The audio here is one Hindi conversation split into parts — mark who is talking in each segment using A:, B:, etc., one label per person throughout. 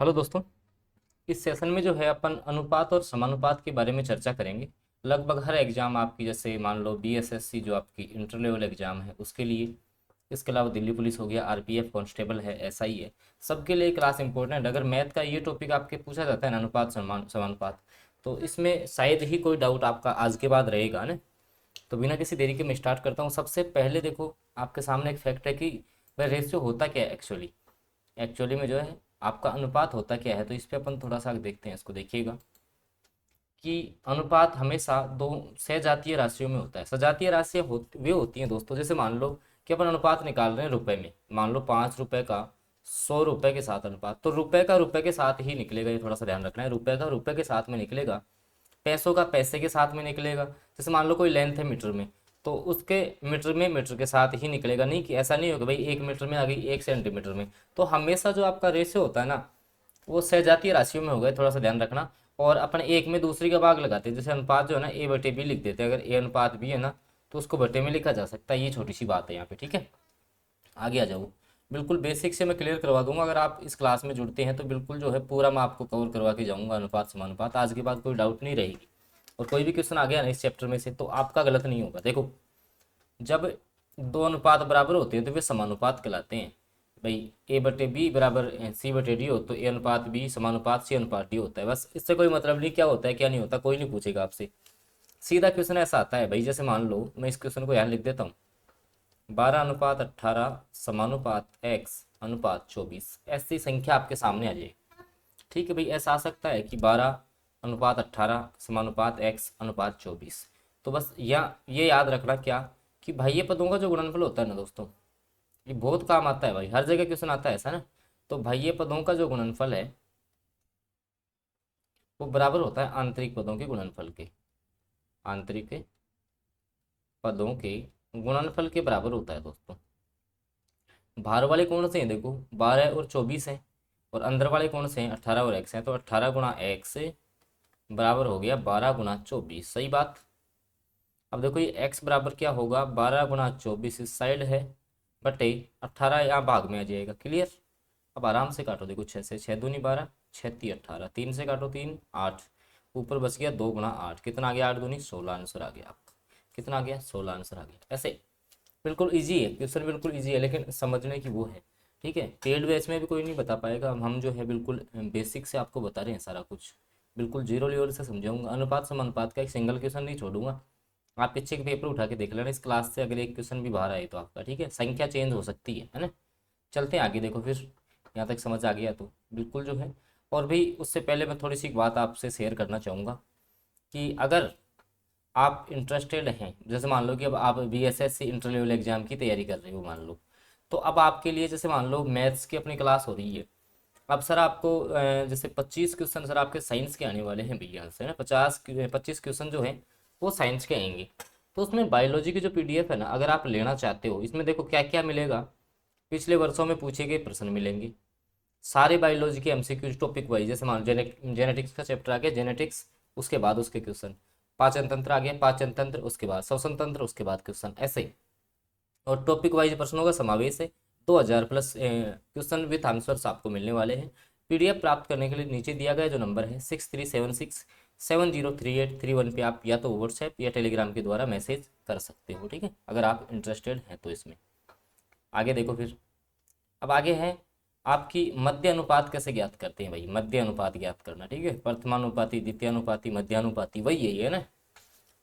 A: हेलो दोस्तों। इस सेशन में जो है अपन अनुपात और समानुपात के बारे में चर्चा करेंगे। लगभग हर एग्जाम आपकी, जैसे मान लो बीएसएससी जो आपकी इंटर लेवल एग्जाम है उसके लिए, इसके अलावा दिल्ली पुलिस हो गया, आरपीएफ कांस्टेबल है, एसआई है, सबके लिए क्लास इंपॉर्टेंट है। अगर मैथ का ये टॉपिक आपके पूछा जाता है ना, अनुपात समानुपात, तो इसमें शायद ही कोई डाउट आपका आज के बाद रहेगा ना। तो बिना किसी देरी के मैं स्टार्ट करता हूँ। सबसे पहले देखो, आपके सामने एक फैक्ट है कि वह रेशियो होता क्या है एक्चुअली। एक्चुअली में जो है आपका अनुपात होता क्या है, तो इस पे अपन थोड़ा सा देखते हैं। इसको देखिएगा कि अनुपात हमेशा दो सजातीय राशियों में होता है। सजातीय राशियाँ वे होती हैं दोस्तों, जैसे मान लो कि अपन अनुपात निकाल रहे हैं रुपए में, मान लो 5 रुपए का 100 रुपए के साथ अनुपात, तो रुपए का रुपए के साथ ही निकलेगा। ये थोड़ा सा ध्यान रखना है, रुपए का रुपए के साथ में निकलेगा, पैसों का पैसे के साथ में निकलेगा। जैसे मान लो कोई लेंथ है मीटर में, तो उसके मीटर में मीटर के साथ ही निकलेगा। नहीं कि ऐसा नहीं होगा भाई 1 मीटर में आ गई 1 सेंटीमीटर में। तो हमेशा जो आपका रेशियो होता है ना, वो सजातीय राशियों में होगा, थोड़ा सा ध्यान रखना। और अपन एक में दूसरी का भाग लगाते हैं, जैसे अनुपात जो है ना ए बटे बी लिख देते हैं। अगर ए अनुपात बी है ना, तो उसको बटे में लिखा जा सकता है। ये छोटी सी बात है यहाँ पे, ठीक है। आगे आ जाओ। बिल्कुल बेसिक से मैं क्लियर करवा दूंगा। अगर आप इस क्लास में जुड़ते हैं तो बिल्कुल जो है पूरा मैं आपको कवर करवा के जाऊंगा, अनुपात समानुपात। आज के बाद कोई डाउट नहीं रहेगी। और कोई भी क्वेश्चन आ गया ना इस चैप्टर में से, तो आपका गलत नहीं होगा। देखो, जब दो अनुपात बराबर होते हैं तो वे समानुपात कहलाते हैं। भाई ए बटे बी बराबर सी बटे डी हो, तो ए अनुपात बी समानुपात सी अनुपात डी होता है। बस इससे कोई मतलब नहीं क्या होता है क्या नहीं होता, कोई नहीं पूछेगा आपसे। सीधा क्वेश्चन ऐसा आता है भाई, जैसे मान लो मैं इस क्वेश्चन को यहाँ लिख देता हूँ, 12:18 समानुपात एक्स अनुपात 24, ऐसी संख्या आपके सामने आ जाएगी। ठीक है भाई, ऐसा आ सकता है कि 12:18 समानुपात एक्स अनुपात 24। तो बस या ये याद रखना क्या, कि भाई ये पदों का जो गुणनफल होता है ना दोस्तों, ये बहुत काम आता है भाई, हर जगह क्वेश्चन आता है ऐसा ना। तो भाई ये पदों का जो गुणनफल है वो बराबर होता है आंतरिक पदों के गुणनफल के। आंतरिक पदों के गुणनफल के बराबर होता है दोस्तों। बाहर वाले कौन से हैं, देखो 12 और 24 हैं, और अंदर वाले कौन से हैं, 18 और एक्स हैं। तो 18 गुणा एक्स बराबर हो गया 12 गुणा 24, सही बात। अब देखो ये x बराबर क्या होगा, 12 गुणा 24 इस साइड है, बटे 18 यहाँ भाग में आ जाएगा। क्लियर। अब आराम से काटो, देखो 6 से 6 दूनी 12, 6 × 3 = 18, 3 से काटो 3 8, ऊपर बच गया 2 गुणा 8, कितना आ गया 8 दूनी 16, आंसर आ गया आपका। कितना आ गया 16 आंसर आ गया। ऐसे बिल्कुल इजी है क्वेश्चन, बिल्कुल इजी है, लेकिन समझने की वो है। ठीक है, पेड बेस में भी कोई नहीं बता पाएगा। हम जो है बिल्कुल बेसिक से आपको बता रहे हैं सारा कुछ, बिल्कुल जीरो लेवल से समझाऊंगा। अनुपात समानुपात का एक सिंगल क्वेश्चन नहीं छोड़ूंगा। आप पीछे के पेपर उठा के देख लेना इस क्लास से, अगर एक क्वेश्चन भी बाहर आए तो आपका, ठीक है, संख्या चेंज हो सकती है ना। चलते हैं आगे। देखो फिर यहाँ तक समझ आ गया तो बिल्कुल जो है। और भी उससे पहले मैं थोड़ी सी बात आपसे शेयर करना चाहूँगा कि अगर आप इंटरेस्टेड हैं, जैसे मान लो कि अब आप बीएसएससी इंटर लेवल एग्जाम की तैयारी कर रहे हो मान लो, तो अब आपके लिए जैसे मान लो मैथ्स की अपनी क्लास हो रही है। अब सर आपको जैसे 25 क्वेश्चन सर आपके साइंस के आने वाले हैं भैया से ना, 25 क्वेश्चन जो हैं वो साइंस के आएंगे। तो उसमें बायोलॉजी की जो पीडीएफ है ना, अगर आप लेना चाहते हो, इसमें देखो क्या क्या मिलेगा। पिछले वर्षों में पूछे गए प्रश्न मिलेंगे, सारे बायोलॉजी के एमसीक्यू टॉपिक वाइज। जैसे मान लो जेनेटिक्स का चैप्टर आ गया, जेनेटिक्स, उसके बाद उसके क्वेश्चन। पाचन तंत्र आ गया, पाचन तंत्र, उसके बाद श्वसन तंत्र, उसके बाद क्वेश्चन, ऐसे। और टॉपिक वाइज प्रश्नों का समावेश है। 2000+ क्वेश्चन विथ आंसर्स आपको मिलने वाले हैं। पीडीएफ प्राप्त करने के लिए नीचे दिया गया जो नंबर है 6376703831 पे आप या तो व्हाट्सएप या टेलीग्राम के द्वारा मैसेज कर सकते हो, ठीक है, अगर आप इंटरेस्टेड हैं तो इसमें। आगे देखो फिर। अब आगे है आपकी मध्य अनुपात कैसे ज्ञात करते हैं भाई, मध्य अनुपात ज्ञात करना, ठीक है। प्रथमानुपाती, द्वितीयानुपाती, मध्यानुपाती, वही यही है ना।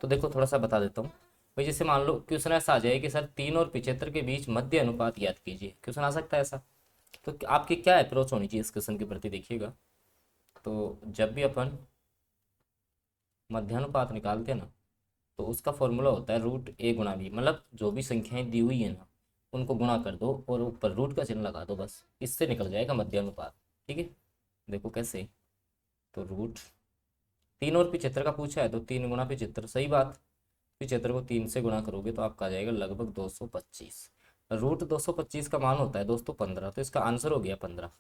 A: तो देखो थोड़ा सा बता देता हूँ भाई। जैसे मान लो क्वेश्चन ऐसा आ जाए कि सर 3 और 75 के बीच मध्य अनुपात ज्ञात कीजिए, क्वेश्चन आ सकता है ऐसा। तो आपकी क्या अप्रोच होनी चाहिए इस क्वेश्चन के प्रति, देखिएगा। तो जब भी अपन मध्यानुपात निकालते हैं ना, तो उसका फॉर्मूला होता है √a × b, मतलब जो भी संख्याएं दी हुई है ना उनको गुणा कर दो और ऊपर रूट का चिन्ह लगा दो, बस इससे निकल जाएगा मध्यानुपात। ठीक है, देखो कैसे। तो रूट 3 और 75 का पूछा है, तो 3 × 75, सही बात। 75 को 3 से गुणा करोगे तो आपका आ जाएगा लगभग 225। √225 का मान होता है दोस्तों 15, तो इसका आंसर हो गया 15।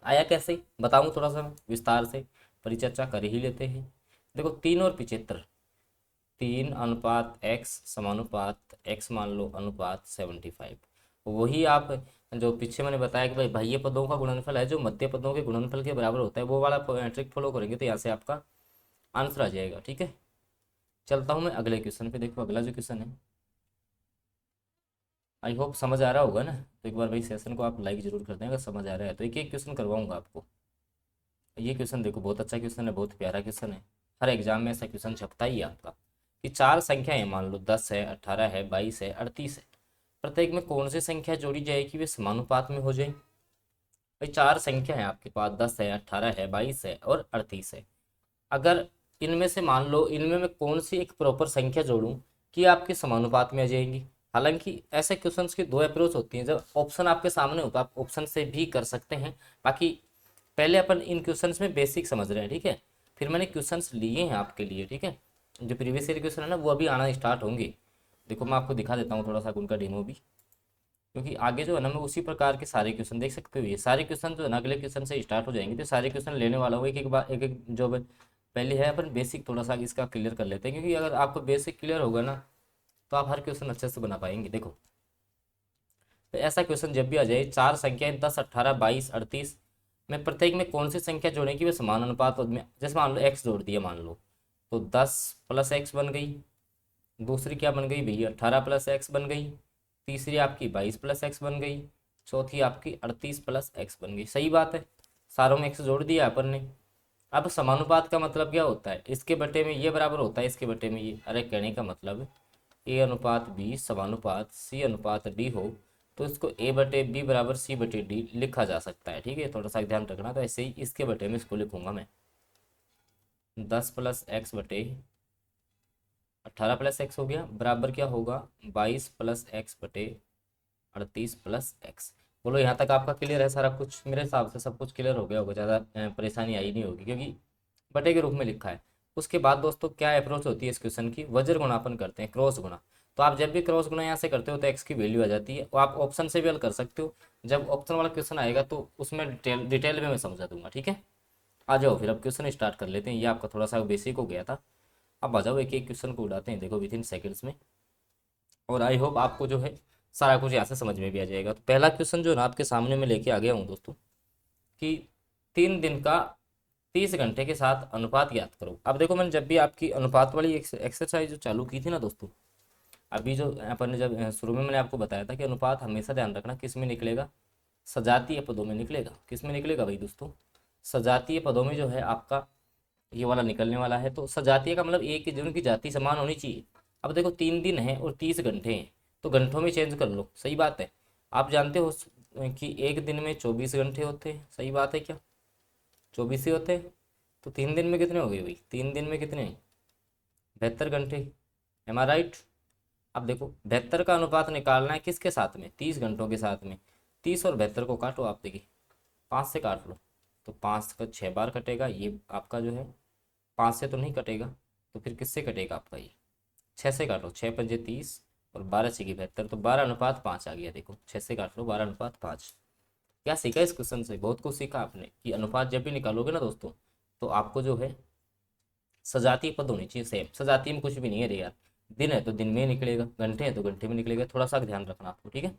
A: आया कैसे बताऊं, थोड़ा सा विस्तार से परिचर्चा कर ही लेते हैं। देखो 3 और 75, 3 अनुपात x समानुपात x मान लो अनुपात 75, वही आप जो पीछे मैंने बताया कि भाई बाह्य पदों का गुणनफल है जो मध्य पदों के गुणनफल के बराबर होता है, वो वाला ट्रिक फॉलो करेंगे तो यहाँ से आपका आंसर आ जाएगा। ठीक है, चलता हूँ मैं अगले क्वेश्चन पे। देखो अगला जो क्वेश्चन है, आई होप समझ आ रहा होगा ना। तो एक बार भाई सेशन को आप लाइक जरूर कर दें अगर समझ आ रहा है। तो एक एक क्वेश्चन करवाऊंगा आपको। ये क्वेश्चन देखो बहुत अच्छा क्वेश्चन है, बहुत प्यारा क्वेश्चन है। हर एग्जाम में ऐसा क्वेश्चन छपता ही है आपका कि चार संख्याएं मान लो 10 है, 18 है, 22 है, 38 है, प्रत्येक में कौन सी संख्या जोड़ी जाएगी वे समानुपात में हो जाए। भाई चार संख्या है आपके पास, 10 है, 18 है, 22 है और 38 है। अगर इनमें से मान लो इनमें मैं कौन सी एक प्रॉपर संख्या जोड़ूं कि आपके समानुपात में आ जाएंगी। हालांकि ऐसे क्वेश्चंस की दो अप्रोच होती हैं। जब ऑप्शन आपके सामने होता है आप ऑप्शन से भी कर सकते हैं। बाकी पहले अपन इन क्वेश्चंस में बेसिक समझ रहे हैं, ठीक है। फिर मैंने क्वेश्चंस लिए हैं आपके लिए, ठीक है। जो प्रीवियस ईयर क्वेश्चन है ना वो अभी आना स्टार्ट होंगे। देखो मैं आपको दिखा देता हूँ थोड़ा सा उनका डेमो भी, क्योंकि आगे जो है ना मैं उसी प्रकार के सारे क्वेश्चन देख सकते हो। ये सारे क्वेश्चन जो है ना अगले क्वेश्चन से स्टार्ट हो जाएंगे, तो सारे क्वेश्चन लेने वाला हूँ एक एक बार, एक एक जो पहले है अपन बेसिक थोड़ा सा इसका क्लियर कर लेते हैं, क्योंकि अगर आपको बेसिक क्लियर होगा ना तो आप हर क्वेश्चन अच्छे से बना पाएंगे। देखो तो ऐसा क्वेश्चन जब भी आ जाए, चार संख्याएं 10, 18, 22, 38 में प्रत्येक में कौन सी संख्या जोड़ें कि वे समान अनुपात में, जैसे मान लो एक्स जोड़ दिया मान लो, तो 10 प्लस एक्स बन गई। दूसरी क्या बन गई भैया, 18 प्लस एक्स बन गई। तीसरी आपकी 22 प्लस एक्स बन गई। चौथी आपकी 38 प्लस एक्स बन गई। सही बात है, सारों में एक्स जोड़ दिया अपन ने। अब समानुपात का मतलब क्या होता है, इसके बटे में ये बराबर होता है इसके बटे में ये। अरे कहने का मतलब ए अनुपात बी समानुपात सी अनुपात डी हो तो इसको ए बटे बी बराबर सी बटे डी लिखा जा सकता है। ठीक है, थोड़ा सा ध्यान रखना। तो ऐसे ही इसके बटे में इसको लिखूंगा मैं 10 प्लस एक्स बटे 18 प्लस एक्स हो गया, बराबर क्या होगा 22 प्लस एक्स बटे 38 प्लस एक्स। बोलो यहाँ तक आपका क्लियर है सारा कुछ? मेरे हिसाब से सब कुछ क्लियर हो गया होगा, ज़्यादा परेशानी आई नहीं होगी, क्योंकि बटे के रूप में लिखा है। उसके बाद दोस्तों क्या अप्रोच होती है इस क्वेश्चन की, वज्र गुणापन करते हैं, क्रॉस गुणा। तो आप जब भी क्रॉस गुणा यहाँ से करते हो तो एक्स की वैल्यू आ जाती है। और आप ऑप्शन से भी हल कर सकते हो। जब ऑप्शन वाला क्वेश्चन आएगा तो उसमें डिटेल में मैं समझा दूंगा। ठीक है, आ जाओ फिर अब क्वेश्चन स्टार्ट कर लेते हैं। ये आपका थोड़ा सा बेसिक हो गया था। अब आ जाओ एक एक क्वेश्चन को उड़ाते हैं, देखो विद इन सेकेंड्स में। और आई होप आपको जो है सारा कुछ यहाँ से समझ में भी आ जाएगा। तो पहला क्वेश्चन जो है ना आपके सामने मैं लेके आ गया हूँ दोस्तों, कि 3 दिन का 30 घंटे के साथ अनुपात याद करो। अब देखो मैंने जब भी आपकी अनुपात वाली एक्सरसाइज जो चालू की थी ना दोस्तों, अभी जो अपन ने जब शुरू में मैंने आपको बताया था कि अनुपात हमेशा ध्यान रखना किस में निकलेगा, सजातीय पदों में निकलेगा। किस में निकलेगा भाई दोस्तों, सजातीय पदों में जो है आपका ये वाला निकलने वाला है। तो सजातीय का मतलब एक जो उनकी जाति समान होनी चाहिए। अब देखो 3 दिन है और 30 घंटे हैं, तो घंटों में चेंज कर लो। सही बात है, आप जानते हो कि एक दिन में 24 घंटे होते हैं। सही बात है क्या, 24 ही होते हैं। तो 3 दिन में कितने हो गए भाई, 3 दिन में कितने, 72 घंटे। एम आई राइट। अब देखो 72 का अनुपात निकालना है किसके साथ में, 30 घंटों के साथ में। 30 और 72 को काटो आप, देखिए 5 से काट लो तो 5 का 6 बार कटेगा ये आपका जो है। 5 से तो नहीं कटेगा, तो फिर किससे कटेगा आपका ये, 6 से काटो, 6 पंजे 30 और 12 6 72, तो 12:5 आ गया। देखो 6 से काट लो 12:5। क्या सीखा इस क्वेश्चन से, बहुत कुछ सीखा आपने कि अनुपात जब भी निकालोगे ना दोस्तों तो आपको जो है सजातीय पद होनी चाहिए सेम। सजातीय में कुछ भी नहीं है रे यार, दिन है तो दिन में ही निकलेगा, घंटे हैं तो घंटे में निकलेगा। थोड़ा सा ध्यान रखना आपको, ठीक है।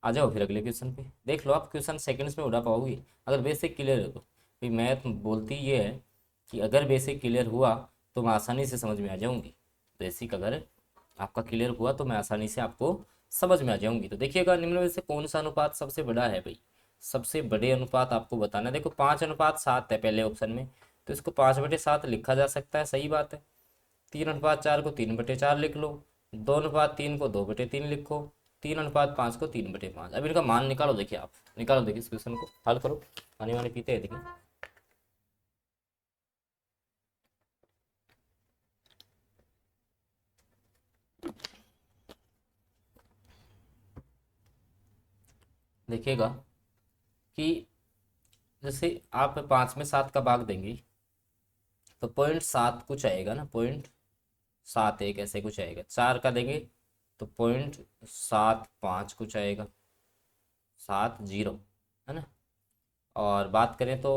A: आ जाओ फिर अगले क्वेश्चन पे। देख लो आप क्वेश्चन सेकंड्स में उड़ा पाओगे अगर बेसिक क्लियर है तो। भाई मैथ बोलती ये है कि अगर बेसिक क्लियर हुआ तो मैं आसानी से समझ में आ जाऊंगी। बेसिक अगर आपका क्लियर हुआ तो मैं आसानी से आपको समझ में आ जाऊंगी। तो देखिएगा निम्न में से कौन सा अनुपात सबसे बड़ा है भाई, सबसे बड़े अनुपात आपको बताना है। देखो 5:7 है पहले ऑप्शन में, तो इसको 5/7 लिखा जा सकता है। सही बात है। 3:4 को 3/4 लिख लो। 2:3 को 2/3 लिखो। 3:5 को 3/5। अब इनका मान निकालो। देखिए आप निकालो, देखिए इस क्वेश्चन को हल करो। पानी वानी पीते हैं देखिए। देखिएगा कि जैसे आप 5 में 7 का भाग देंगे तो 0.7 कुछ आएगा ना, 0.71 ऐसे कुछ आएगा। 4 का देंगे तो 0.75 कुछ आएगा, 70, है ना। और बात करें तो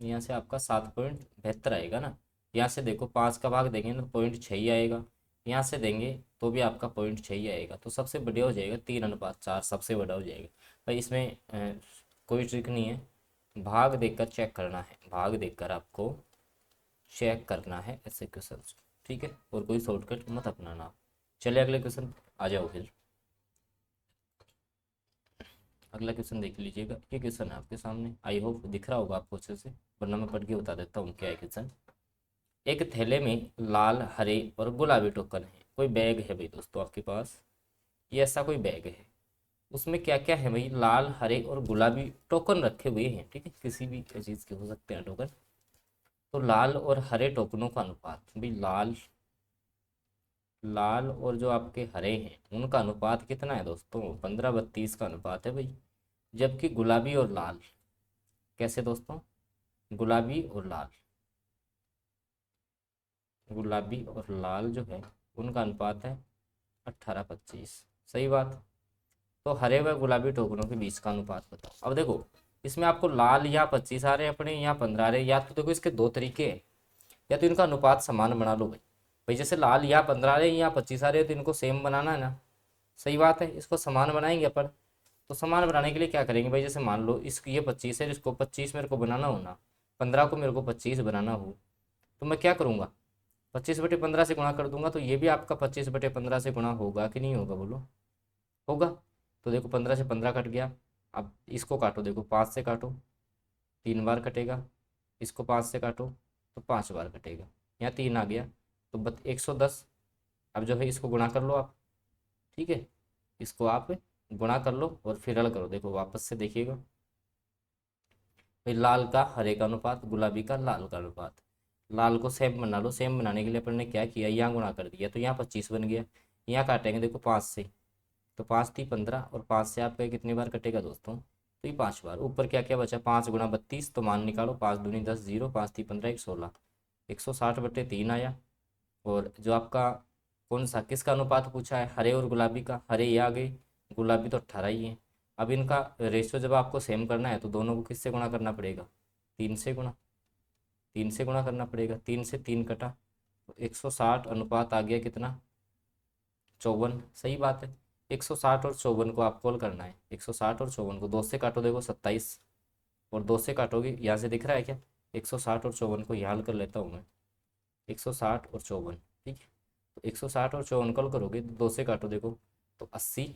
A: यहाँ से आपका 7.72 आएगा ना। यहाँ से देखो 5 का भाग देंगे ना तो 0.6 ही आएगा। यहाँ से देंगे तो भी आपका पॉइंट 6 ही आएगा, तो सबसे बढ़िया हो जाएगा 3:4 सबसे बड़ा हो जाएगा भाई। इसमें कोई ट्रिक नहीं है, भाग देखकर चेक करना है, भाग देखकर आपको चेक करना है ऐसे क्वेश्चन, ठीक है, और कोई शॉर्टकट मत अपनाना। चलिए अगले क्वेश्चन आ जाओ फिर। अगला क्वेश्चन देख लीजिएगा, ये क्वेश्चन है आपके सामने, आई होप दिख रहा होगा आपको अच्छे से, वरना मैं पढ़ के बता देता हूँ क्या है क्वेश्चन। एक थैले में लाल, हरे और गुलाबी टोकन है, कोई बैग है भाई दोस्तों आपके पास, ये ऐसा कोई बैग है, उसमें क्या क्या है भाई, लाल, हरे और गुलाबी टोकन रखे हुए हैं, ठीक है, किसी भी चीज़ के हो सकते हैं टोकन। तो लाल और हरे टोकनों का अनुपात भाई, लाल लाल और जो आपके हरे हैं उनका अनुपात कितना है दोस्तों, 15:32 का अनुपात है भाई। जबकि गुलाबी और लाल, कैसे दोस्तों, गुलाबी और लाल, गुलाबी और लाल जो है उनका अनुपात है 18:25, सही बात। तो हरे व गुलाबी टोकनों के बीच का अनुपात बताओ। अब देखो इसमें आपको लाल यहाँ 25 आ रहे हैं अपने, यहाँ 15 आ रहे हैं, या तो देखो इसके दो तरीके हैं, या तो इनका अनुपात समान बना लो भाई, भाई जैसे लाल यहाँ 15 आ रहे हैं यहाँ 25 आ रहे हैं तो इनको सेम बनाना है ना, सही बात है, इसको समान बनाएंगे अपन। तो समान बनाने के लिए क्या करेंगे भाई, जैसे मान लो इस ये 25 है, इसको 25 मेरे को बनाना हो ना, 15 को मेरे को 25 बनाना हो, तो मैं क्या करूँगा, 25/15 से गुणा कर दूंगा, तो ये भी आपका 25/15 से गुणा होगा कि नहीं होगा, बोलो होगा। तो देखो 15 से 15 कट गया, अब इसको काटो, देखो 5 से काटो 3 बार कटेगा, इसको 5 से काटो तो 5 बार कटेगा, यहाँ 3 आ गया तो 110। अब जो है इसको गुणा कर लो आप, ठीक है, इसको आप गुणा कर लो और फिर हल करो, देखो वापस से देखिएगा भाई, लाल का हरे का अनुपात, गुलाबी का लाल का अनुपात, लाल को सेम बना लो, सेम बनाने के लिए अपन ने क्या किया, यहाँ गुणा कर दिया तो यहाँ 25 बन गया, यहाँ काटेंगे देखो 5 से, तो 5 थी 15 और 5 से आपका कितनी बार कटेगा दोस्तों, तो ये 5 बार। ऊपर क्या क्या बचा, 5 × 32, तो मान निकालो, 5 दूनी 10, 0, 5 थी 15, 116, 160/3 आया। और जो आपका कौन सा किसका अनुपात पूछा है, हरे और गुलाबी का, हरे ये आ गई, गुलाबी तो 18 ही है। अब इनका रेशियो जब आपको सेम करना है तो दोनों को किससे गुणा करना पड़ेगा, 3 से गुणा करना पड़ेगा, 3 से 3 कटा तो 160 अनुपात आ गया कितना, 54, सही बात है। 160 और 54 को आप कॉल करना है, 160 और 54 को 2 से काटो देखो 27, और 2 से काटोगे यहाँ से दिख रहा है क्या, 160 और 54 को यहाँ हल कर लेता हूँ मैं, 160 और 54, ठीक है, तो 160 और 54 कॉल करोगे तो 2 से काटो देखो तो 80,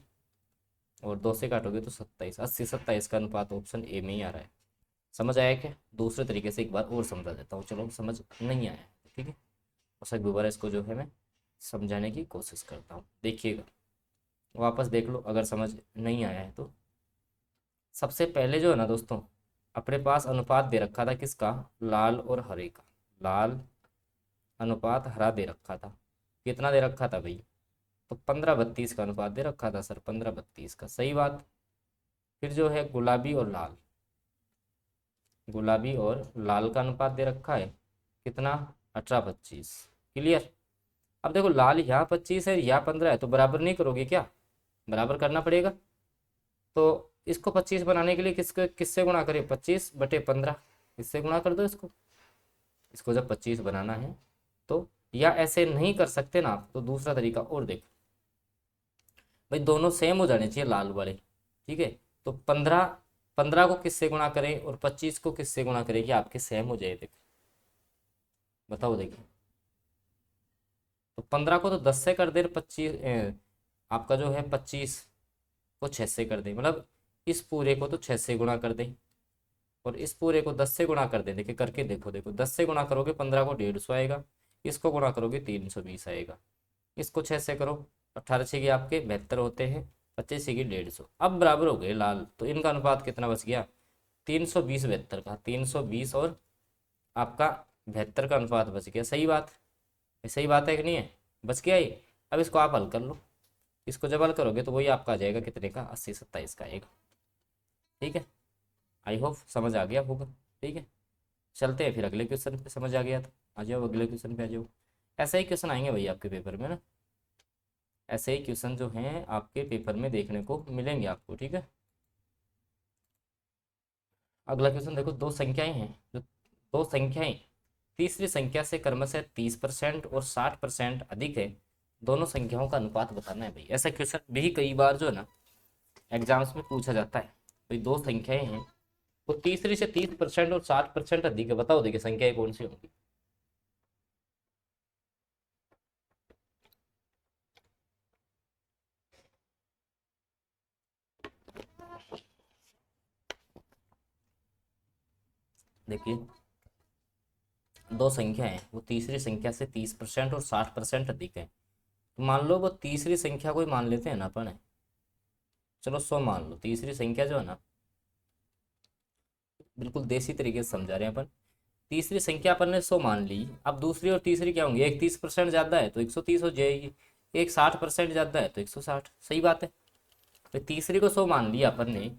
A: और 2 से काटोगे तो 27, 80-27 का अनुपात ऑप्शन ए में ही आ रहा है। समझ आया क्या, दूसरे तरीके से एक बार और समझा देता हूँ, चलो समझ नहीं आया ठीक है, और सर दोबारा इसको जो है मैं समझाने की कोशिश करता हूँ, देखिएगा वापस देख लो अगर समझ नहीं आया है तो। सबसे पहले जो है ना दोस्तों, अपने पास अनुपात दे रखा था किसका, लाल और हरे का, लाल अनुपात हरा दे रखा था, कितना दे रखा था भाई, तो 15:32 का अनुपात दे रखा था सर, 15:32 का, सही बात। फिर जो है गुलाबी और लाल, गुलाबी और लाल का अनुपात दे रखा है कितना, 18:25, क्लियर। अब देखो लाल यहाँ 25 है यहाँ 15 है, तो बराबर नहीं करोगे क्या, बराबर करना पड़ेगा। तो इसको 25 बनाने के लिए किससे गुणा करें, 25/15, इससे गुणा कर दो इसको जब 25 बनाना है तो, या ऐसे नहीं कर सकते ना आप, तो दूसरा तरीका और देखो भाई, दोनों सेम हो जाने चाहिए लाल वाले, ठीक है, तो 15 को किससे गुणा करें और 25 को किससे गुणा करें कि आपके सेम हो जाए, देखो बताओ देखिए, तो 15 को तो 10 से कर दे, 25 आपका जो है 25 को 6 से कर दे, मतलब इस पूरे को तो 6 से गुणा कर दे, और इस पूरे को 10 से गुणा कर दे, देखिए करके देखो, देखो 10 से गुणा करोगे 15 को 150 आएगा, इसको गुणा करोगे 320 आएगा, इसको 6 से करो, 18 के आपके 72 होते हैं, 25 की 150, अब बराबर हो गए लाल, तो इनका अनुपात कितना बच गया, 320/72 का, 320 और आपका 72 का अनुपात बच गया, सही बात, सही बात है कि नहीं है, बच गया ये। अब इसको आप हल कर लो, इसको जब हल करोगे तो वही आपका आ जाएगा कितने का, 80-27 का आएगा, ठीक है, आई होप समझ आ गया होगा, ठीक है। चलते हैं फिर अगले क्वेश्चन पे, समझ आ गया तो आ जाओ अगले क्वेश्चन पे आ जाओ। ऐसे ही क्वेश्चन आएंगे भाई आपके पेपर में ना, ऐसे ही क्वेश्चन जो हैं आपके पेपर में देखने को मिलेंगे आपको, ठीक है। अगला क्वेश्चन देखो, दो संख्याएं हैं, जो दो संख्याएं तीसरी संख्या से क्रमशः 30% और 60% अधिक है, दोनों संख्याओं का अनुपात बताना है भाई। ऐसा क्वेश्चन भी कई बार जो है ना एग्जाम्स में पूछा जाता है। भाई दो संख्याएं हैं, वो तीसरी से 30% और 60% अधिक है, बताओ देखिए संख्याएं कौन सी होंगी। देखिए दो संख्या है, वो तीसरी संख्या से 30% और 60% अधिक है। तो मान लो वो तीसरी संख्या को ही मान लेते हैं ना अपन, चलो 100 मान लो। तीसरी संख्या जो है ना, बिल्कुल देसी तरीके से समझा रहे हैं अपन। तीसरी संख्या अपन ने 100 मान ली, अब दूसरी और तीसरी क्या होंगी, एक 30% ज़्यादा है तो 130 हो जाएगी, एक 60% ज़्यादा है तो 160। सही बात है। तो तीसरी को 100 मान लिया अपन ने,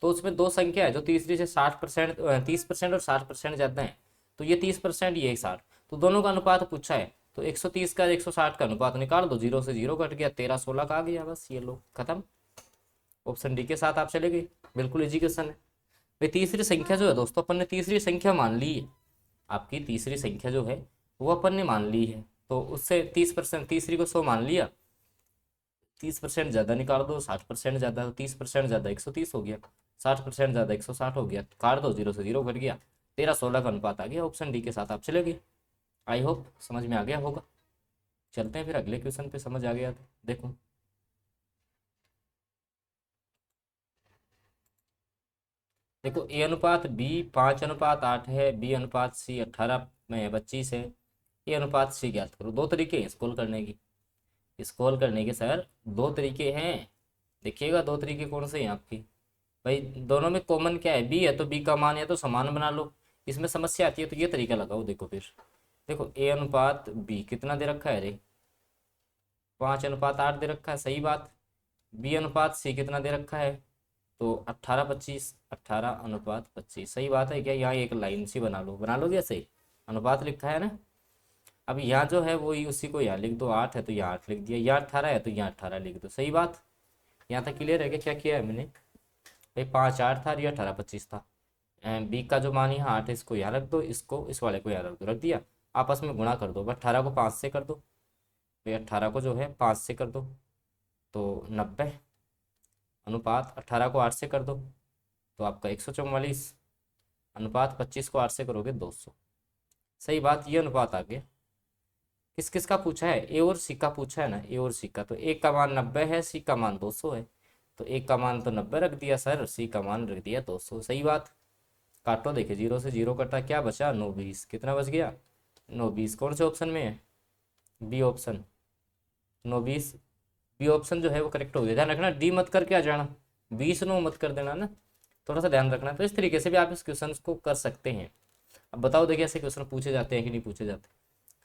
A: तो उसमें दो संख्या है जो तीसरी से 60%, 30% और 60% ज़्यादा है। तो ये 30%, ये 60, तो दोनों का अनुपात पूछा है। तो 130 का 160 का अनुपात निकाल दो, जीरो से जीरो कट गया, 13 16 का आ गया, बस ये लो खत्म। ऑप्शन डी के साथ आप चले गए, बिल्कुल इजी क्वेश्चन है। भाई तीसरी संख्या जो है दोस्तों, अपन ने तीसरी संख्या मान ली है। आपकी तीसरी संख्या जो है वो अपन ने मान ली है, तो उससे 30%, तीसरी को 100 मान लिया, 30% ज़्यादा निकाल दो, 60% ज़्यादा, तो 30% ज़्यादा 130 हो गया, 60% ज़्यादा 160 हो गया, काट दो, जीरो से जीरो कट गया, 13 16 का अनुपात आ गया। ऑप्शन डी के साथ आप चले गए। आई होप समझ में आ गया होगा। चलते हैं फिर अगले क्वेश्चन पे, समझ आ गया तो देखो। देखो ए अनुपात बी 5:8 है, बी अनुपात सी 18 में 25 है, ए अनुपात सी ज्ञात करो। दो तरीके हैं स्कोर करने की, स्कोर करने के सर दो तरीके हैं। देखिएगा दो तरीके कौन से हैं आपकी। भाई दोनों में कॉमन क्या है, बी है, तो बी का मान या तो समान बना लो। इसमें समस्या आती है तो ये तरीका लगाओ। देखो फिर, देखो ए अनुपात बी कितना दे रखा है रे, 5:8 दे रखा है, सही बात। बी अनुपात सी कितना दे रखा है, तो 18:25, 18:25, सही बात है क्या। यहाँ एक लाइन सी बना लो, बना लो जैसे अनुपात लिखा है ना। अब यहाँ जो है वो उसी को यहाँ लिख दो, 8 है तो यहाँ 8 लिख दिया, यहाँ 18 है तो यहाँ 18 लिख दो, सही बात। यहाँ तक क्लियर है कि क्या किया है मैंने। भाई 5:8 था, ये 18:25 था। बी का जो मान यहाँ 8 है, इसको यहाँ रख दो, इसको इस वाले को यहाँ रख दो, रख दिया। आपस में गुणा कर दो, 18 को 5 से कर दो, तो 18 को जो है 5 से कर दो तो 90, अनुपात 18 को 8 से कर दो तो आपका 144, अनुपात 25 को 8 से करोगे 200। सही बात, ये अनुपात आ गया। किस किस का पूछा है, ए और सी का पूछा है ना, ए और सी का। तो ए का मान 90 है, सी का मान 200 है, तो ए का मान तो 90 रख दिया सर, सी का मान रख दिया 200। सही बात। काटो, देखिए जीरो से जीरो कटा, क्या बचा 9 20, कितना बच गया 9 20। कौन से ऑप्शन में है, बी ऑप्शन, 9 20। बी ऑप्शन जो है वो करेक्ट हो गया। ध्यान रखना, डी मत करके आ जाना, 20 9 मत कर देना ना, थोड़ा सा ध्यान रखना। तो इस तरीके से भी आप इस क्वेश्चन को कर सकते हैं। अब बताओ देखिए ऐसे क्वेश्चन पूछे जाते हैं कि नहीं पूछे जाते।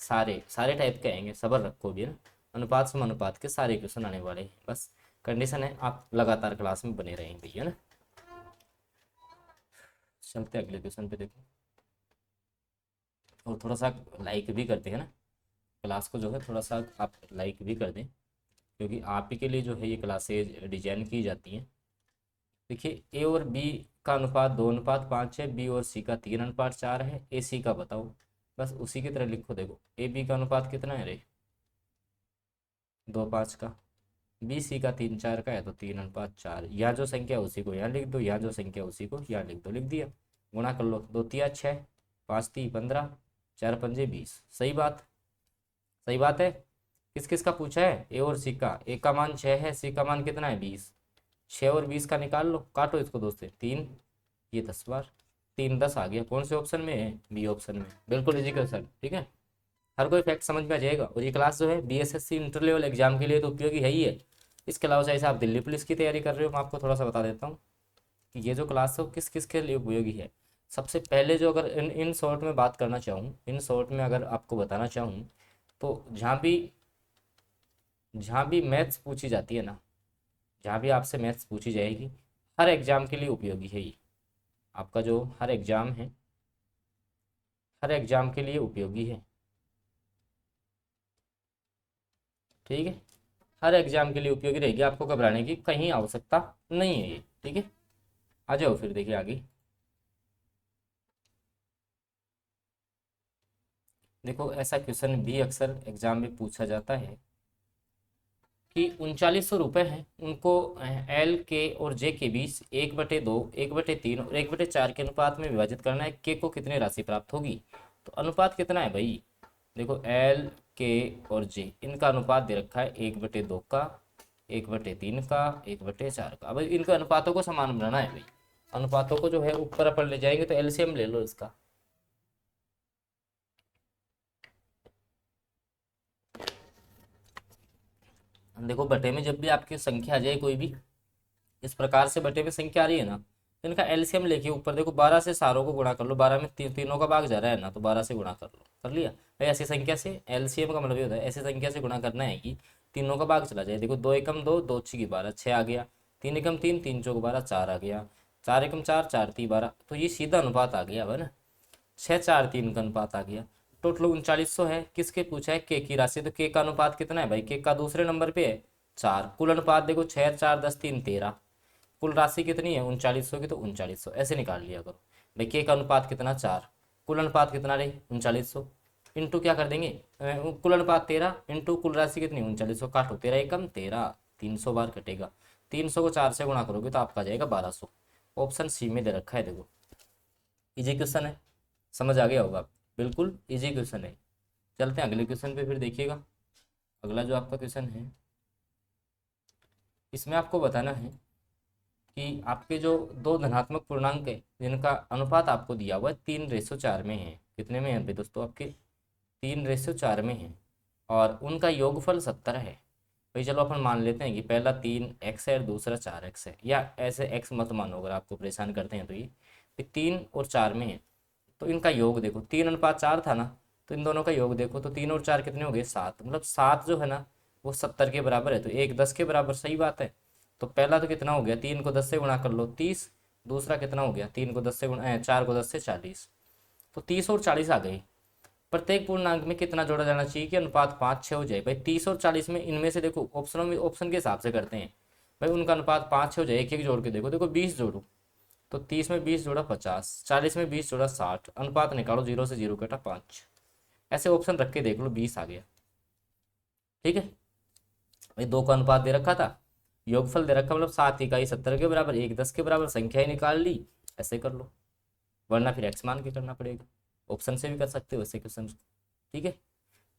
A: सारे सारे टाइप के आएंगे, सबर रखो भी है ना। अनुपात समानुपात के सारे क्वेश्चन आने वाले हैं, बस कंडीशन है आप लगातार क्लास में बने रहेंगे, है ना। चलते अगले क्वेश्चन पे देखो, और थोड़ा सा लाइक भी करते हैं ना क्लास को, जो है थोड़ा सा आप लाइक भी कर दें, क्योंकि आप ही के लिए जो है ये क्लासेज डिजाइन की जाती हैं। देखिए ए और बी का अनुपात 2:5 है, बी और सी का 3:4 है, ए सी का बताओ। बस उसी की तरह लिखो। देखो ए बी का अनुपात कितना है रे, 2:5 का, बी सी का 3:4 का है, तो 3:4। यहाँ जो संख्या उसी को यहाँ लिख दो, यहाँ जो संख्या उसी को यहाँ लिख दो, लिख दिया। गुणा कर लो, 2 तिया 6, 5 ती 15, 4 पंजे 20। सही बात, सही बात है। किस किस का पूछा है, ए और सी का। ए का मान 6 है, सी का मान कितना है 20, 6 और 20 का निकाल लो, काटो इसको 2 से, 3 ये 10 बार, 3 10 आ गया। कौन से ऑप्शन में है, बी ऑप्शन में, बिल्कुल इजी क्वेश्चन, ठीक है। हर कोई फैक्ट समझ में आ जाएगा। और ये क्लास जो है बीएसएससी इंटर लेवल एग्जाम के लिए तो उपयोगी है ही है। इसके अलावा चाहे आप दिल्ली पुलिस की तैयारी कर रहे हो, मैं आपको थोड़ा सा बता देता हूँ कि ये जो क्लास है वो किस किस के लिए उपयोगी है। सबसे पहले जो, अगर इन शॉर्ट में बात करना चाहूँ, इन शॉर्ट में अगर आपको बताना चाहूँ, तो जहाँ भी मैथ्स पूछी जाती है ना, जहाँ भी आपसे मैथ्स पूछी जाएगी, हर एग्ज़ाम के लिए उपयोगी है ये। आपका जो हर एग्ज़ाम है, हर एग्ज़ाम के लिए उपयोगी है, ठीक है। हर एग्ज़ाम के लिए उपयोगी रहेगी, आपको घबराने की कहीं आवश्यकता नहीं है ये, ठीक है। आ जाओ फिर देखिए आगे। देखो ऐसा क्वेश्चन भी अक्सर एग्जाम में पूछा जाता है कि 3900 रुपये हैं, उनको एल के और जे के बीच 1/2, 1/3 और 1/4 के अनुपात में विभाजित करना है। के को कितनी राशि प्राप्त होगी? तो अनुपात कितना है भाई? देखो एल के और जे, इनका अनुपात दे रखा है 1/2 का, 1/3 का, 1/4 का। अब इनके अनुपातों को समान बनाना है भाई। अनुपातों को जो है ऊपर अपन ले जाएंगे तो एलसीएम ले लो इसका। देखो बटे में जब भी आपकी संख्या आ जाए कोई भी इस प्रकार से, बटे में संख्या आ रही है ना, तो इनका एलसीएम लेके ऊपर देखो 12 से सारों को गुणा कर लो। 12 में तीनों का भाग जा रहा है ना, तो 12 से गुणा कर लो। कर लिया भाई। ऐसी संख्या से एलसीएम का मतलब ये होता है ऐसी संख्या से गुणा करना है कि तीनों का भाग चला जाए। देखो 2 एकम 2, 2 छी 12, 6 आ गया। 3 एकम 3, 3 चौक 12, 4 आ गया। 4 एकम 4, 4 ती 12। तो ये सीधा अनुपात आ गया है ना, 6:4:3 का अनुपात आ गया। टोटल 3900 है। किसके पूछा है? के की राशि। तो के का अनुपात कितना है भाई? के का दूसरे नंबर पे है 4। कुल अनुपात देखो 6, 4, 10, 3, 13। कुल राशि कितनी है 3900 की, तो 3900 ऐसे निकाल लिया करो भाई। के का अनुपात कितना? 4। कुल अनुपात कितना रहे? 3900। इंटू क्या कर देंगे? कुल अनुपात 13 इंटू कुल राशि कितनी? 3900। काटो 13 एकम 13, 300 बार कटेगा। 300 को 4 से गुणा करोगे तो आपका जाएगा 1200। ऑप्शन सी में दे रखा है। देखो इजी क्वेश्चन है, समझ आ गया होगा। बिल्कुल इजी क्वेश्चन है। चलते हैं अगले क्वेश्चन पे फिर देखिएगा। अगला जो आपका क्वेश्चन है, इसमें आपको बताना है कि आपके जो दो धनात्मक पूर्णांक है जिनका अनुपात आपको दिया हुआ है 3:4 में है। कितने में है भाई दोस्तों? आपके 3:4 में है और उनका योगफल 70 है। भाई चलो अपन मान लेते हैं कि पहला 3x है और दूसरा 4x है, या ऐसे x मत मानो अगर आपको परेशान करते हैं तो। ये 3 और 4 में है तो इनका योग देखो, 3:4 था ना, तो इन दोनों का योग देखो तो 3 और 4 कितने हो गए? 7। मतलब 7 जो है ना वो 70 के बराबर है, तो एक 10 के बराबर। सही बात है। तो पहला तो कितना हो गया? 3 को 10 से गुणा कर लो 30। दूसरा कितना हो गया? 3 को 10 से गुणा 4 को 10 से 40। तो 30 और 40 आ गई। प्रत्येक पूर्णांक में कितना जोड़ा जाना चाहिए कि अनुपात 5:6 हो जाए? भाई 30 और 40 में इनमें से देखो ऑप्शनों में, ऑप्शन के हिसाब से करते हैं भाई, उनका अनुपात 5:6 हो जाए। एक एक जोड़ के देखो, देखो 20 जोड़ो तो 30 में 20 जोड़ा 50, 40 में 20 जोड़ा 60। अनुपात निकालो, 0 से 0 कटा 5। ऐसे ऑप्शन रख के देख लो, 20 आ गया। ठीक है भाई, दो का अनुपात दे रखा था, योगफल दे रखा, मतलब 7 इकाई 70 के बराबर, एक 10 के बराबर, संख्या ही निकाल ली। ऐसे कर लो, वरना फिर एक्स मान के करना पड़ेगा। ऑप्शन से भी कर सकते हो ऐसे क्वेश्चन। ठीक है,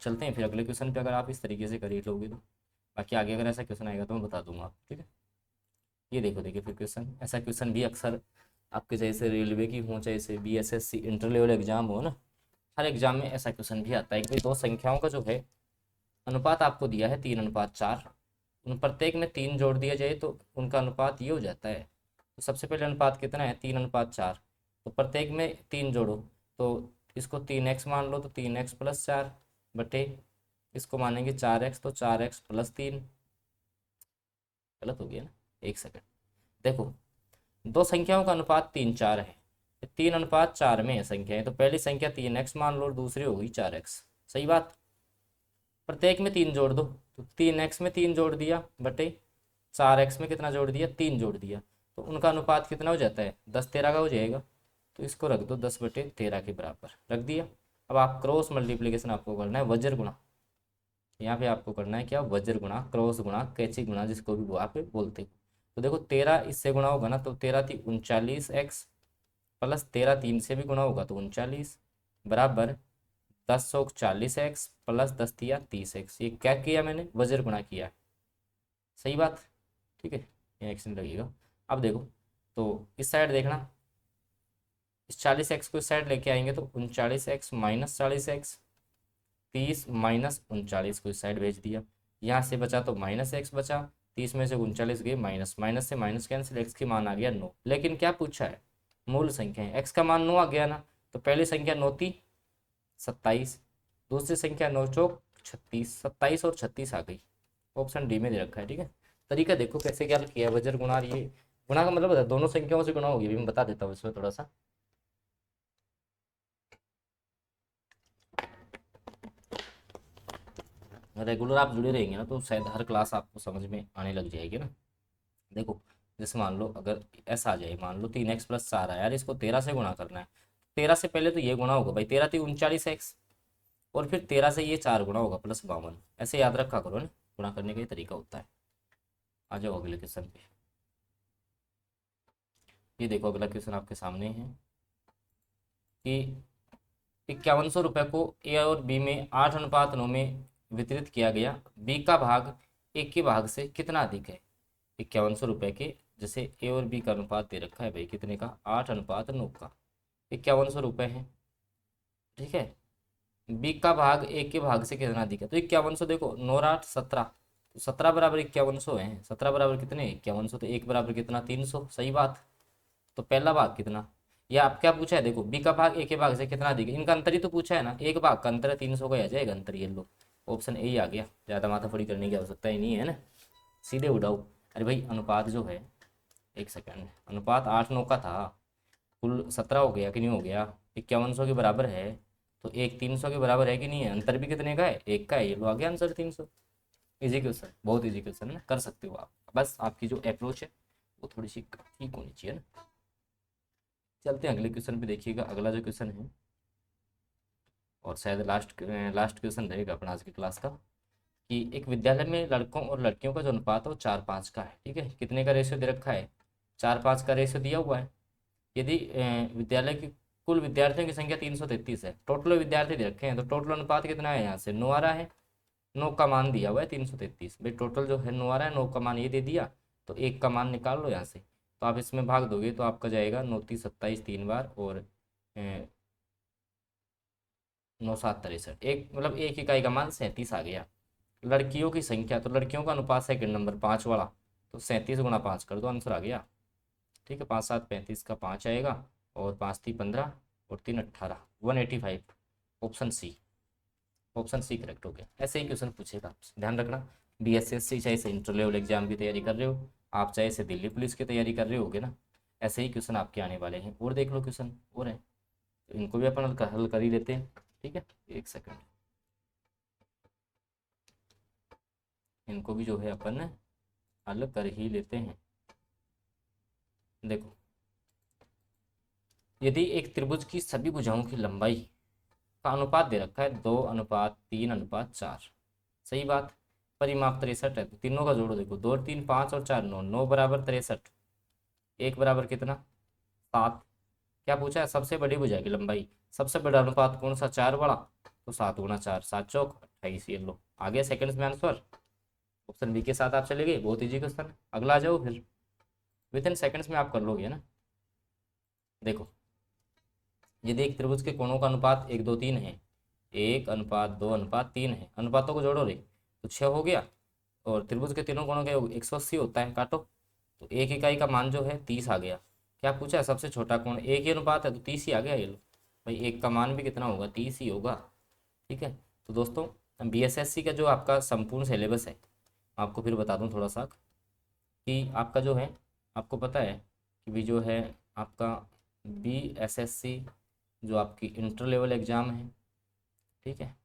A: चलते हैं फिर अगले क्वेश्चन पे। अगर आप इस तरीके से कर ही लोगे तो, बाकी आगे अगर ऐसा क्वेश्चन आएगा तो मैं बता दूंगा। ठीक है, ये देखो, देखिए फिर क्वेश्चन, ऐसा क्वेश्चन भी अक्सर आपके जैसे रेलवे की हो, जैसे बीएसएससी इंटर लेवल एग्जाम हो ना, हर एग्जाम में ऐसा क्वेश्चन भी आता है कि दो संख्याओं का जो है अनुपात आपको दिया है 3:4, उन प्रत्येक में 3 जोड़ दिया जाए तो उनका अनुपात ये हो जाता है। तो सबसे पहले अनुपात कितना है? 3:4। तो प्रत्येक में 3 जोड़ो तो इसको 3x मान लो, तो 3x+4 बटे इसको मानेंगे 4x, तो 4x+3। गलत हो गया ना, एक सेकंड। देखो दो संख्याओं का अनुपात 3:4 है, 3:4 में है संख्याएं, तो पहली संख्या 3x मान लो और दूसरी होगी 4x। सही बात। प्रत्येक में 3 जोड़ दो, तो 3x में 3 जोड़ दिया बटे 4x में कितना जोड़ दिया? 3 जोड़ दिया। तो उनका अनुपात कितना हो जाता है? 10:13 का हो जाएगा। तो इसको रख दो 10/13 के बराबर रख दिया। अब आप क्रॉस मल्टीप्लीकेशन आपको करना है, वज्र गुणा। यहाँ पे आपको करना है क्या? वज्र गुणा, क्रॉस गुणा, कैची गुणा, जिसको भी वो आप बोलते हो। तो देखो 13 इससे गुणा होगा ना, तो 13×3 39x, प्लस 13 3 से भी गुणा होगा तो 39, बराबर 10×40x प्लस 10×30x। ये क्या किया मैंने? वज्र गुणा किया। सही बात। ठीक है, ये एक्शन लगेगा। अब देखो तो इस साइड देखना, इस 40x को इस साइड लेके आएंगे तो 39x माइनस 40x, 30 माइनस 39 को इस साइड भेज दिया। यहाँ से बचा तो -x बचा, 30 में से 39 गए माइनस, माइनस से माइनस कैंसिल, x की मान आ गया 9। लेकिन क्या पूछा है? मूल संख्या है। x का मान 9 आ गया ना, तो पहली संख्या 9 27, दूसरी संख्या 9 चौक 36, 27 और 36 आ गई। ऑप्शन डी में दे रखा है। ठीक है, तरीका देखो कैसे क्या किया है। वज्र गुणा, ये गुणा का मतलब दोनों संख्याओं से गुणा होगी, मैं बता देता हूँ इसमें थोड़ा सा। रेगुलर आप जुड़े रहेंगे ना तो शायद हर क्लास आपको समझ में आने लग जाएगी ना। देखो जैसे मान लो अगर ऐसा आ जाए, मान लो 3x+4 है यार, इसको 13 से गुणा करना है। 13 से पहले तो ये गुणा होगा भाई, 13 3 39x, और फिर 13 से ये 4 गुणा होगा +52। ऐसे याद रखा करो ना। गुणा करने का ये तरीका होता है। आ जाओ अगले क्वेश्चन पे। ये देखो अगला क्वेश्चन आपके सामने है कि 5100 रुपये को ए और बी में 8:9 में वितरित किया गया। बी का भाग ए के भाग से कितना अधिक है? 5100 रुपये के, जैसे ए और बी का अनुपात दे रखा है भाई, कितने का? 8:9 का। 5100 रुपये है, ठीक है। बी का भाग ए के भाग से कितना अधिक है? तो 5100, देखो 9 और 8 17, तो 17 बराबर 5100 है। 17 बराबर कितने? 5100। तो एक बराबर कितना? 300। सही बात। तो पहला भाग कितना? या आप क्या पूछा है, देखो बी का भाग ए के भाग से कितना अधिक है, इनका अंतर ही तो पूछा है ना। एक भाग का अंतर है 300 का, आ जाएगा अंतर। ये लो ऑप्शन ए ही आ गया, ज़्यादा माथापड़ी करने की आवश्यकता ही नहीं है ना, सीधे उड़ाओ। अरे भाई अनुपात जो है, एक सेकंड, अनुपात 8:9 का था, कुल 17 हो गया कि नहीं हो गया? 5100 के बराबर है, तो एक 300 के बराबर है कि नहीं है? अंतर भी कितने का है? एक का है। ये लो आ गया आंसर 300। इजी क्वेश्चन, बहुत इजी क्वेश्चन है, कर सकते हो आप। बस आपकी जो अप्रोच है वो थोड़ी सी ठीक होनी चाहिए ना। चलते हैं अगले क्वेश्चन पे। देखिएगा अगला जो क्वेश्चन है, और शायद लास्ट लास्ट क्वेश्चन रहेगा अपना आज की क्लास का, कि एक विद्यालय में लड़कों और लड़कियों का जो अनुपात है वो 4:5 का है, ठीक है। कितने का रेशियो दे रखा है? 4:5 का रेशियो दिया हुआ है। यदि विद्यालय की कुल विद्यार्थियों की संख्या 333 है, टोटल विद्यार्थी दे रखे हैं, तो टोटल अनुपात कितना है? यहाँ से 9 आ रहा है, 9 का मान दिया हुआ है 333 भाई। टोटल जो है 9 आ रहा है, 9 का मान ये दे दिया, तो एक का मान निकाल लो यहाँ से। तो आप इसमें भाग दोगे तो आपका जाएगा 9 3 27 3 बार, और 9 7 63, एक मतलब एक इकाई का मान 37 आ गया। लड़कियों की संख्या, तो लड़कियों का अनुपात सेकंड नंबर 5 वाला, तो 37 गुणा 5 कर दो, आंसर आ गया, ठीक है। 5 7 35 का 5 आएगा, और 5 3 15 और 3 18, 185। Option C, option C correct हो गया। ऐसे ही क्वेश्चन पूछेगा आपसे, ध्यान रखना। बीएसएससी चाहे से इंटर लेवल एग्जाम की तैयारी कर रहे हो आप, चाहे से दिल्ली पुलिस की तैयारी कर रहे होगे ना, ऐसे ही क्वेश्चन आपके आने वाले हैं। और देख लो क्वेश्चन और हैं, तो इनको भी अपन हल कर ही लेते हैं, ठीक है। एक सेकंड, इनको भी जो है अपन हल कर ही लेते हैं। देखो, यदि एक त्रिभुज की सभी भुजाओं की लंबाई का अनुपात दे रखा है 2:3:4, सही बात। परिमाप 63 है, तो तीनों का जोड़ो, देखो 2 3 5 और 4 9, 9 बराबर 63, एक बराबर कितना? 7। क्या पूछा है? सबसे बड़ी भुजा की लंबाई। सबसे बड़ा अनुपात कौन सा? 4 वाला, तो 7 गुणा 4, 7 चौक 28। ये लो आ गया सेकंड्स में आंसर। ऑप्शन बी के साथ आप चले गए, बहुत ईजी क्वेश्चन। अगला आ जाओ फिर, विद इन सेकंड्स में आप कर लोगे ना। देखो, यदि एक त्रिभुज के कोणों का अनुपात 1 2 3 है, 1:2:3 है, अनुपातों को जोड़ो रे, तो 6 हो गया। और त्रिभुज के तीनों कोणों का 180 होता है, काटो, तो एक इकाई का मान जो है 30 आ गया। क्या पूछा है? सबसे छोटा कोण, एक ही अनुपात है तो 30 ही आ गया। ये लो भाई, एक का मान भी कितना होगा? 30 ही होगा, ठीक है। तो दोस्तों, बीएसएससी का जो आपका संपूर्ण सिलेबस है, आपको फिर बता दूं थोड़ा सा, कि आपका जो है, आपको पता है कि भी जो है आपका बीएसएससी जो आपकी इंटर लेवल एग्ज़ाम है, ठीक है,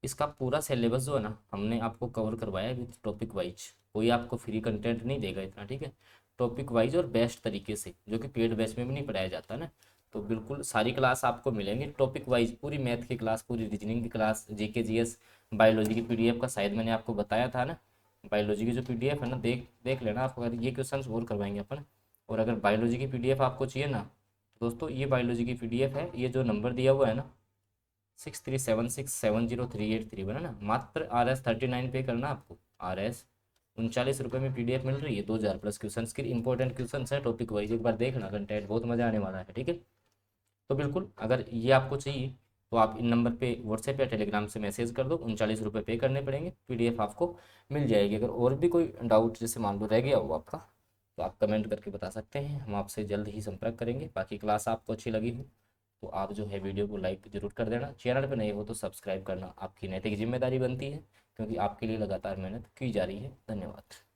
A: इसका पूरा सिलेबस जो है ना, हमने आपको कवर करवाया है विथ टॉपिक वाइज। कोई आपको फ्री कंटेंट नहीं देगा इतना, ठीक है। टॉपिक वाइज और बेस्ट तरीके से, जो कि पेड बैच में भी नहीं पढ़ाया जाता ना। तो बिल्कुल सारी क्लास आपको मिलेंगी टॉपिक वाइज, पूरी मैथ की क्लास, पूरी रीजनिंग की क्लास, जीके जीएस, बायोलॉजी की पीडीएफ का शायद मैंने आपको बताया था ना। बायोलॉजी की जो पीडीएफ है ना, देख देख लेना आप, अगर ये क्वेश्चन और करवाएंगे अपन। और अगर बायोलॉजी की पीडीएफ आपको चाहिए ना, तो दोस्तों ये बायोलॉजी की पीडीएफ है, ये जो नंबर दिया हुआ है ना, 6376703831 है ना, मात्र RS 39 पे करना आपको। RS 39 रुपये में पीडीएफ मिल रही है, 2000 प्लस क्वेश्चन की इंपॉर्टेंट क्वेश्चन है टॉपिक वाइज। एक बार देखना कंटेंट, बहुत मजा आने वाला है, ठीक है। तो बिल्कुल अगर ये आपको चाहिए तो आप इन नंबर पे व्हाट्सएप या टेलीग्राम से मैसेज कर दो, 39 रुपये पे करने पड़ेंगे, पीडीएफ आपको मिल जाएगी। अगर और भी कोई डाउट जैसे मान लो रह गया हो आपका, तो आप कमेंट करके बता सकते हैं, हम आपसे जल्द ही संपर्क करेंगे। बाकी क्लास आपको अच्छी लगी हो तो आप जो है वीडियो को लाइक जरूर कर देना, चैनल पे नए हो तो सब्सक्राइब करना आपकी नैतिक जिम्मेदारी बनती है, क्योंकि आपके लिए लगातार मेहनत की जा रही है। धन्यवाद।